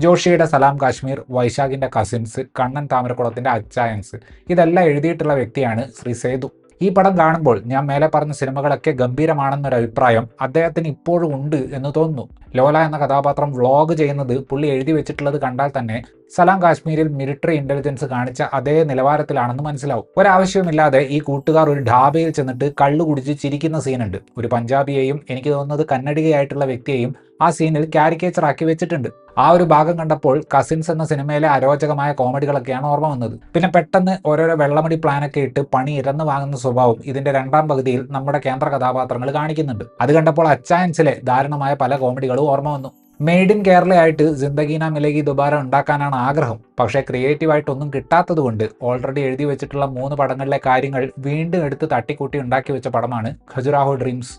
ജോഷിയുടെ സലാം Kashmir, വൈശാഖിന്റെ cousins, Kannan താമരക്കുളത്തിന്റെ Achayans, ഇതെല്ലാം എഴുതിയിട്ടുള്ള വ്യക്തിയാണ് ശ്രീ സേതു. ഈ പടം കാണുമ്പോൾ ഞാൻ മേലെ പറഞ്ഞ സിനിമകളൊക്കെ ഗംഭീരമാണെന്നൊരു അഭിപ്രായം അദ്ദേഹത്തിന് ഇപ്പോഴും ഉണ്ട് എന്ന് തോന്നുന്നു. ലോല എന്ന കഥാപാത്രം വ്ളോഗ് ചെയ്യുന്നത് പുള്ളി എഴുതി വെച്ചിട്ടുള്ളത് കണ്ടാൽ തന്നെ സലാം കാശ്മീരിൽ മിലിറ്ററി ഇന്റലിജൻസ് കാണിച്ച അതേ നിലവാരത്തിലാണെന്ന് മനസ്സിലാവും. ഒരാവശ്യവുമില്ലാതെ ഈ കൂട്ടുകാർ ഒരു ഢാബയിൽ ചെന്നിട്ട് കള്ളു കുടിച്ച് ചിരിക്കുന്ന സീനുണ്ട്. ഒരു പഞ്ചാബിയെയും എനിക്ക് തോന്നുന്നത് കന്നഡികയായിട്ടുള്ള വ്യക്തിയെയും ആ സീനിൽ കാരിക്കേച്ചർ ആക്കി വെച്ചിട്ടുണ്ട്. ആ ഒരു ഭാഗം കണ്ടപ്പോൾ കസിൻസ് എന്ന സിനിമയിലെ അരോചകമായ കോമഡികളൊക്കെയാണ് ഓർമ്മ വന്നത്. പിന്നെ പെട്ടെന്ന് ഓരോരോ വെള്ളമടി പ്ലാനൊക്കെ ഇട്ട് പണി ഇരന്ന് വാങ്ങുന്ന സ്വഭാവം ഇതിന്റെ രണ്ടാം പകുതിയിൽ നമ്മുടെ കേന്ദ്ര കഥാപാത്രങ്ങൾ കാണിക്കുന്നുണ്ട്. അത് കണ്ടപ്പോൾ അച്ചായൻസിലെ ദാരുണമായ പല കോമഡികളും ഓർമ്മ വന്നു. മെയ്ഡ് ഇൻ കേരളയായിട്ട് ജിന്ദഗീന മിലേഗി ദുബാര ഉണ്ടാക്കാനാണ് ആഗ്രഹം. പക്ഷേ ക്രിയേറ്റീവായിട്ടൊന്നും കിട്ടാത്തതുകൊണ്ട് ഓൾറെഡി എഴുതി വെച്ചിട്ടുള്ള 3 പടങ്ങളിലെ കാര്യങ്ങൾ വീണ്ടും എടുത്ത് തട്ടിക്കൂട്ടി ഉണ്ടാക്കി വെച്ച പടമാണ് ഖജുരാഹോ ഡ്രീംസ്.